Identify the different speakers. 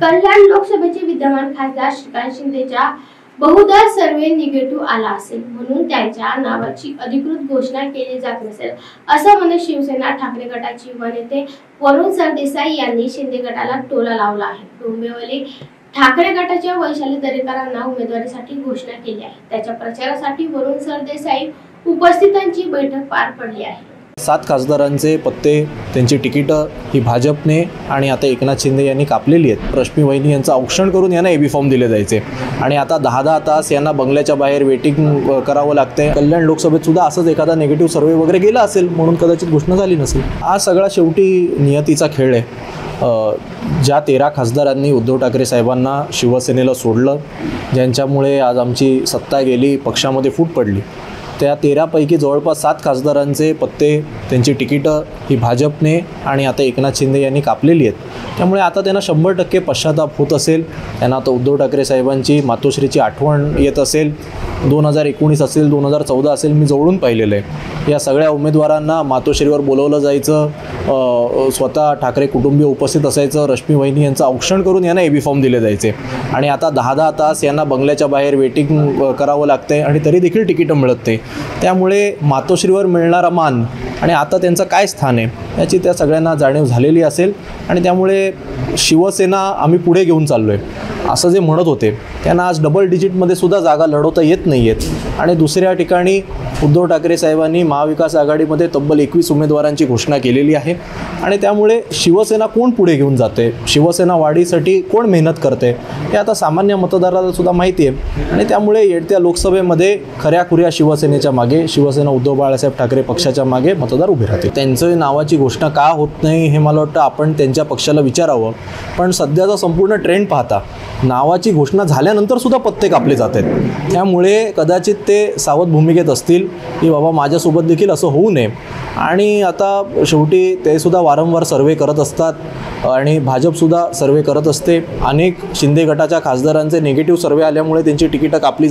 Speaker 1: कल्याण लोकसभेचे विद्यमान खासदार श्रीकांत शिंदेच्या बहुधा सर्वे निगेटिव्ह आला असेल म्हणून त्यांच्या नावाची अधिकृत घोषणा केली जात नसेल असं म्हणत शिवसेना ठाकरे गटाचे युवा नेते वरुण सरदेसाई यांनी शिंदे गटाला टोला लावला आहे। डोंबिवली ठाकरे गटाच्या वैशाली दरेकरांना उमेदवारीसाठी घोषणा केली आहे। त्याच्या प्रचारासाठी वरुण सरदेसाई उपस्थितांची बैठक पार पडली आहे।
Speaker 2: 7 खासदारांचे पत्ते त्यांची तिकीटं ही भाजपने आणि आता एकनाथ शिंदे यांनी कापलेली आहेत। रश्मी वहिनी यांचं औक्षण करून यांना एबी फॉर्म दिले जायचे आणि आता 10-10 तास यांना बंगल्याच्या बाहेर वेटिंग करावं लागते। कल्याण लोकसभेत सुद्धा असंच एखादा निगेटिव्ह सर्वे वगैरे गेला असेल म्हणून कदाचित घोषणा झाली नसेल। हा सगळा शेवटी नियतीचा खेळ आहे। ज्या 13 खासदारांनी उद्धव ठाकरे साहेबांना शिवसेनेला सोडलं, ज्यांच्यामुळे आज आमची सत्ता गेली, पक्षामध्ये फूट पडली, त्या 13 पैकी जवळपास 7 खासदारांचे पत्ते त्यांची तिकीटं ही भाजपने आणि आता एकनाथ शिंदे यांनी कापलेली आहेत। त्यामुळे आता त्यांना 100% पश्चाताप होत असेल। त्यांना आता उद्धव ठाकरे साहेबांची मातोश्रीची आठवण येत असेल। 2019 असेल, 2014 असेल, मी जवळून पाहिलेलं आहे। या सगळ्या उमेदवारांना मातोश्रीवर बोलवलं जायचं, स्वतः ठाकरे कुटुंबीय उपस्थित असायचं, रश्मी वहिनी यांचं औक्षण करून यांना एबी फॉर्म दिले जायचे आणि आता 10-10 तास यांना बंगल्याच्या बाहेर वेटिंग करावं लागते आणि तरी देखील तिकीटं मिळत नाही। त्यामुळे मातोश्रीवर मिळणारा मान आणि आता त्यांचं काय स्थान आहे याची त्या सगळ्यांना जाणीव झालेली असेल आणि त्यामुळे शिवसेना आम्ही पुढे घेऊन चाललो आहे असं जे म्हणत होते त्यांना आज डबल डिजिटमध्ये सुद्धा जागा लढवता येत नाही आहेत। आणि दुसऱ्या ठिकाणी उद्धव ठाकरे साहेबांनी महाविकास आघाडीमध्ये तब्बल 21 उमेदवारांची घोषणा केलेली आहे आणि त्यामुळे शिवसेना कोण पुढे घेऊन जाते, शिवसेना वाढीसाठी कोण मेहनत करते हे आता सामान्य मतदाराला सुद्धा माहिती आहे आणि त्यामुळे येत्या लोकसभेमध्ये खऱ्याखुऱ्या शिवसेनेच्या मागे, शिवसेना उद्धव बाळासाहेब ठाकरे पक्षाच्या मागे मतदार उभे राहतील। त्यांचं नावाची घोषणा का होत नाही हे मला वाटतं आपण त्यांच्या पक्षाला विचारावं, पण सध्याचा संपूर्ण ट्रेंड पाहता नावाची घोषणा झाल्यानंतर सुद्धा पत्ते कापले जात आहेत। त्यामुळे कदाचित ते सावध भूमिकेत असतील की बाबा माझ्यासोबत देखील असं होऊ नये आणि आता शेवटी ते सुद्धा वारंवार सर्वे करत असतात आणि भाजपसुद्धा सर्वे करत असते। अनेक शिंदे गटाच्या खासदारांचे निगेटिव्ह सर्वे आल्यामुळे त्यांची तिकीटं कापली